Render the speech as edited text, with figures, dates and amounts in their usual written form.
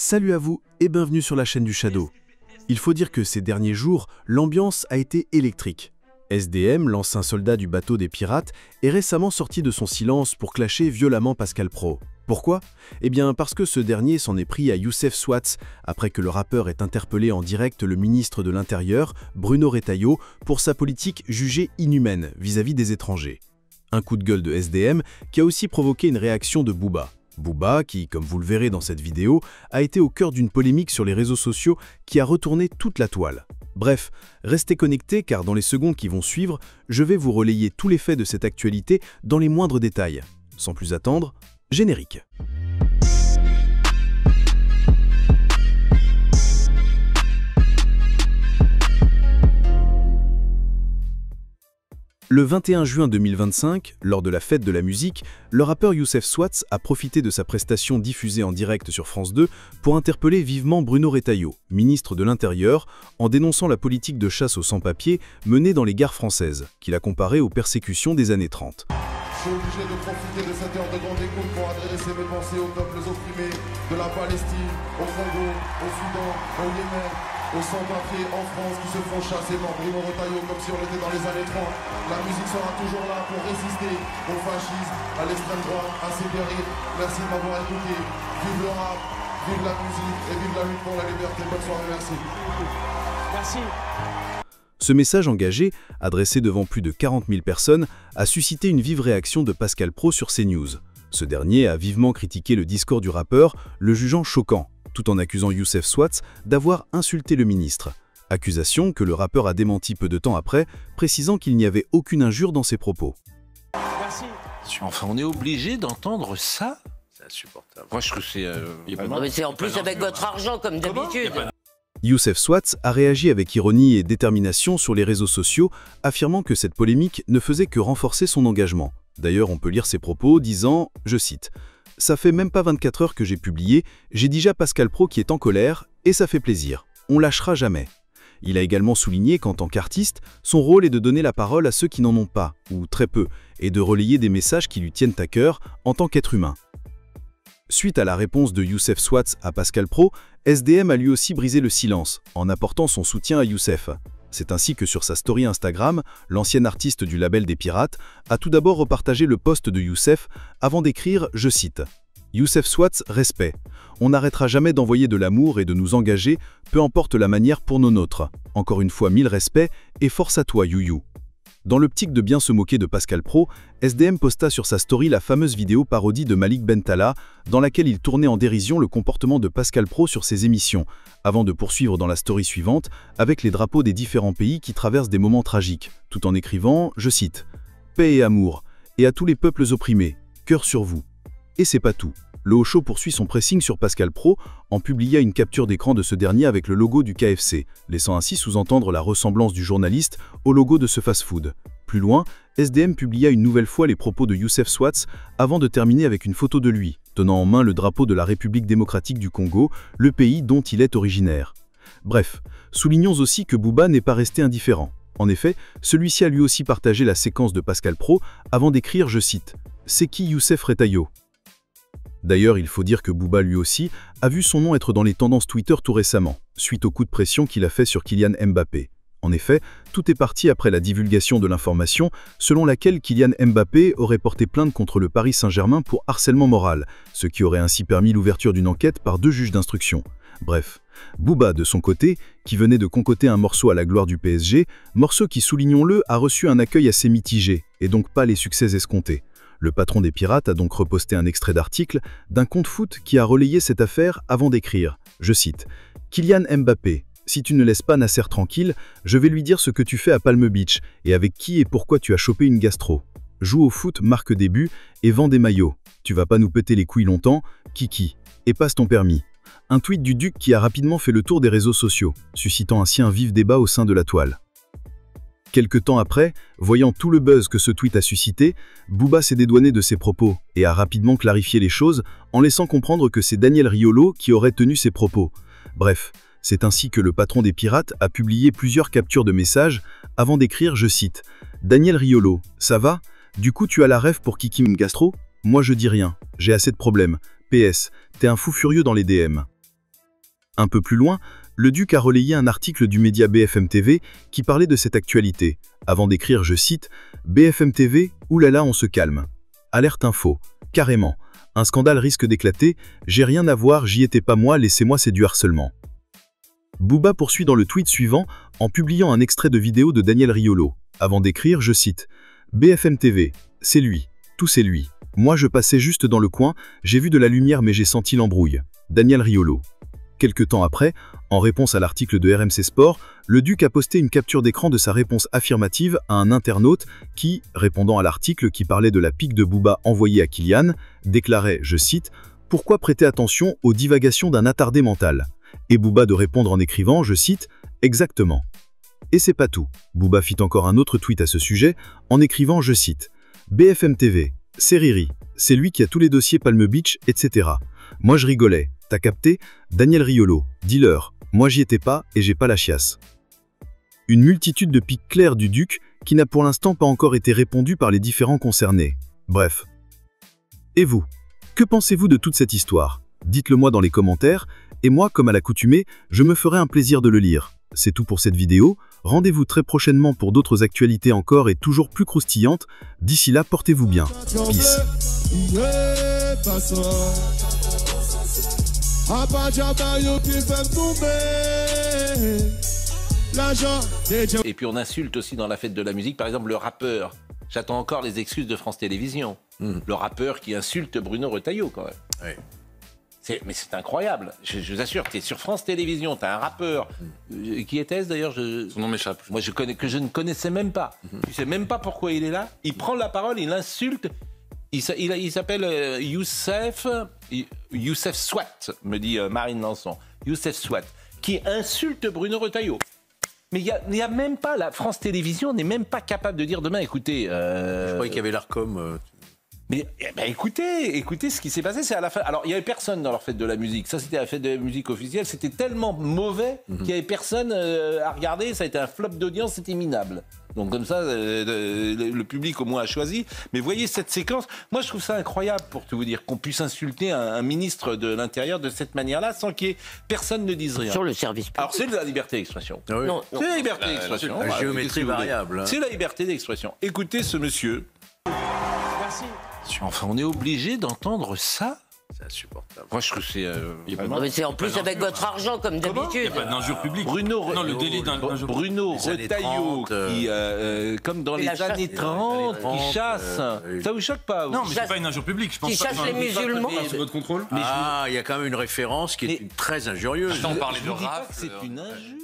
Salut à vous et bienvenue sur la chaîne du Shadow. Il faut dire que ces derniers jours, l'ambiance a été électrique. SDM, l'ancien soldat du bateau des pirates, est récemment sorti de son silence pour clasher violemment Pascal Praud. Pourquoi? Eh bien parce que ce dernier s'en est pris à Youssef Swats après que le rappeur ait interpellé en direct le ministre de l'Intérieur, Bruno Retailleau, pour sa politique jugée inhumaine vis-à-vis des étrangers. Un coup de gueule de SDM qui a aussi provoqué une réaction de Booba. Booba, qui, comme vous le verrez dans cette vidéo, a été au cœur d'une polémique sur les réseaux sociaux qui a retourné toute la toile. Bref, restez connectés car dans les secondes qui vont suivre, je vais vous relayer tous les faits de cette actualité dans les moindres détails. Sans plus attendre, générique. Le 21 juin 2025, lors de la fête de la musique, le rappeur Youssef Swats a profité de sa prestation diffusée en direct sur France 2 pour interpeller vivement Bruno Retailleau, ministre de l'Intérieur, en dénonçant la politique de chasse aux sans-papiers menée dans les gares françaises, qu'il a comparée aux persécutions des années 30. Je suis obligé de profiter de cette heure de grande écoute pour adresser mes pensées aux peuples opprimés de la Palestine, au Congo, au Soudan, au Yémen, aux sans-papiers en France qui se font chasser par Bruno Retailleau comme si on était dans les années 30. La musique sera toujours là pour résister au fascisme, à l'extrême droite, à ces dérives. Merci de m'avoir écouté. Vive le rap, vive la musique et vive la lutte pour la liberté. Bonne soirée, merci. Merci. Ce message engagé, adressé devant plus de 40 000 personnes, a suscité une vive réaction de Pascal Praud sur CNews. Ce dernier a vivement critiqué le discours du rappeur, le jugeant choquant, tout en accusant Youssef Swats d'avoir insulté le ministre. Accusation que le rappeur a démenti peu de temps après, précisant qu'il n'y avait aucune injure dans ses propos. Merci. Enfin, on est obligé d'entendre ça? C'est insupportable. Moi, je trouve que c'est... Non, mais c'est en plus avec votre argent, comme d'habitude. Youssef Swats a réagi avec ironie et détermination sur les réseaux sociaux, affirmant que cette polémique ne faisait que renforcer son engagement. D'ailleurs, on peut lire ses propos disant, je cite, « Ça fait même pas 24 heures que j'ai publié, j'ai déjà Pascal Praud qui est en colère, et ça fait plaisir. On lâchera jamais. » Il a également souligné qu'en tant qu'artiste, son rôle est de donner la parole à ceux qui n'en ont pas, ou très peu, et de relayer des messages qui lui tiennent à cœur en tant qu'être humain. Suite à la réponse de Youssef Swats à Pascal Praud, SDM a lui aussi brisé le silence, en apportant son soutien à Youssef. C'est ainsi que sur sa story Instagram, l'ancien artiste du label des Pirates a tout d'abord repartagé le post de Youssef avant d'écrire, je cite, « Youssef Swats, respect. On n'arrêtera jamais d'envoyer de l'amour et de nous engager, peu importe la manière pour nos nôtres. Encore une fois, 1000 respects et force à toi, Youyou. » Dans l'optique de bien se moquer de Pascal Praud, SDM posta sur sa story la fameuse vidéo parodie de Malik Bentala, dans laquelle il tournait en dérision le comportement de Pascal Praud sur ses émissions, avant de poursuivre dans la story suivante avec les drapeaux des différents pays qui traversent des moments tragiques, tout en écrivant, je cite, « Paix et amour, et à tous les peuples opprimés, cœur sur vous. » Et c'est pas tout. Le Haut Show poursuit son pressing sur Pascal Praud en publiant une capture d'écran de ce dernier avec le logo du KFC, laissant ainsi sous-entendre la ressemblance du journaliste au logo de ce fast-food. Plus loin, SDM publia une nouvelle fois les propos de Youssef Swats avant de terminer avec une photo de lui, tenant en main le drapeau de la République démocratique du Congo, le pays dont il est originaire. Bref, soulignons aussi que Booba n'est pas resté indifférent. En effet, celui-ci a lui aussi partagé la séquence de Pascal Praud avant d'écrire, je cite, « C'est qui Youssef Retailleau ?» D'ailleurs, il faut dire que Booba lui aussi a vu son nom être dans les tendances Twitter tout récemment, suite au coup de pression qu'il a fait sur Kylian Mbappé. En effet, tout est parti après la divulgation de l'information selon laquelle Kylian Mbappé aurait porté plainte contre le Paris Saint-Germain pour harcèlement moral, ce qui aurait ainsi permis l'ouverture d'une enquête par 2 juges d'instruction. Bref, Booba, de son côté, qui venait de concocter un morceau à la gloire du PSG, morceau qui, soulignons-le, a reçu un accueil assez mitigé, et donc pas les succès escomptés. Le patron des Pirates a donc reposté un extrait d'article d'un compte foot qui a relayé cette affaire avant d'écrire, je cite, « Kylian Mbappé, si tu ne laisses pas Nasser tranquille, je vais lui dire ce que tu fais à Palm Beach et avec qui et pourquoi tu as chopé une gastro. Joue au foot, marque des buts et vends des maillots. Tu vas pas nous péter les couilles longtemps, kiki, et passe ton permis. » Un tweet du Duc qui a rapidement fait le tour des réseaux sociaux, suscitant ainsi un vif débat au sein de la toile. Quelque temps après, voyant tout le buzz que ce tweet a suscité, Booba s'est dédouané de ses propos et a rapidement clarifié les choses en laissant comprendre que c'est Daniel Riolo qui aurait tenu ces propos. Bref, c'est ainsi que le patron des Pirates a publié plusieurs captures de messages avant d'écrire, je cite, « Daniel Riolo, ça va? Du coup tu as la rêve pour Kiki Mgastro? Moi je dis rien, j'ai assez de problèmes. PS, t'es un fou furieux dans les DM. » Un peu plus loin, le duc a relayé un article du média BFM TV qui parlait de cette actualité, avant d'écrire, je cite, « BFM TV, oulala, on se calme. Alerte info, carrément. Un scandale risque d'éclater, j'ai rien à voir, j'y étais pas moi, laissez-moi, c'est du harcèlement. » Booba poursuit dans le tweet suivant en publiant un extrait de vidéo de Daniel Riolo, avant d'écrire, je cite, « BFM TV, c'est lui, tout c'est lui. Moi je passais juste dans le coin, j'ai vu de la lumière mais j'ai senti l'embrouille. Daniel Riolo. » Quelque temps après, en réponse à l'article de RMC Sport, le duc a posté une capture d'écran de sa réponse affirmative à un internaute qui, répondant à l'article qui parlait de la pique de Booba envoyée à Kylian, déclarait, je cite, « Pourquoi prêter attention aux divagations d'un attardé mental ?» Et Booba de répondre en écrivant, je cite, « Exactement. » Et c'est pas tout. Booba fit encore un autre tweet à ce sujet en écrivant, je cite, « BFM TV, c'est Riri, c'est lui qui a tous les dossiers Palm Beach, etc. Moi je rigolais. T'as capté? Daniel Riolo, dis-leur, moi j'y étais pas et j'ai pas la chiasse. » Une multitude de piques claires du duc qui n'a pour l'instant pas encore été répondue par les différents concernés. Bref. Et vous? Que pensez-vous de toute cette histoire? Dites-le moi dans les commentaires, et moi, comme à l'accoutumée, je me ferai un plaisir de le lire. C'est tout pour cette vidéo, rendez-vous très prochainement pour d'autres actualités encore et toujours plus croustillantes. D'ici là, portez-vous bien. Peace. Et puis on insulte aussi dans la fête de la musique, par exemple le rappeur. J'attends encore les excuses de France Télévisions. Le rappeur qui insulte Bruno Retailleau quand même. Oui. Mais c'est incroyable. Je vous assure, tu es sur France Télévisions, tu as un rappeur. Qui était-ce d'ailleurs? Son nom m'échappe. Moi je ne connaissais même pas. Tu sais même pas pourquoi il est là. Il prend la parole, il insulte. Il s'appelle Youssef Swat, me dit Marine Lançon. Youssef Swat, qui insulte Bruno Retailleau. Mais il n'y a même pas, la France Télévisions n'est même pas capable de dire demain, écoutez... Je croyais qu'il y avait l'Arcom... Mais écoutez ce qui s'est passé, c'est à la fin. Alors, il n'y avait personne dans leur fête de la musique. Ça, c'était la fête de la musique officielle. C'était tellement mauvais qu'il n'y avait personne à regarder. Ça a été un flop d'audience, c'était minable. Donc, comme ça, le public, au moins, a choisi. Mais voyez cette séquence. Moi, je trouve ça incroyable, pour tout vous dire, qu'on puisse insulter un ministre de l'Intérieur de cette manière-là sans qu'il y ait personne ne dise rien. Sur le service public. Alors, c'est de la liberté d'expression. Ah oui. Non, C'est la liberté d'expression. La géométrie variable. Hein. C'est la liberté d'expression. Écoutez ce monsieur. Merci. Enfin, on est obligé d'entendre ça. C'est insupportable. Moi, je trouve que c'est... Non, mais c'est en plus avec votre argent, comme d'habitude. Pas d'injure publique. Bruno, Non, le délit d'injure Bruno Les années Retailleau, 30, qui, comme dans Et les la chasse. années 30, qui chasse. Ça vous choque pas? Non, mais chasse- c'est pas une injure publique. Je pense qui pas chasse les musulmans. Sous votre contrôle. Ah, il y a quand même une référence qui est très injurieuse. Attends, on parlait Je de vous dis pas rap. que c'est une injure.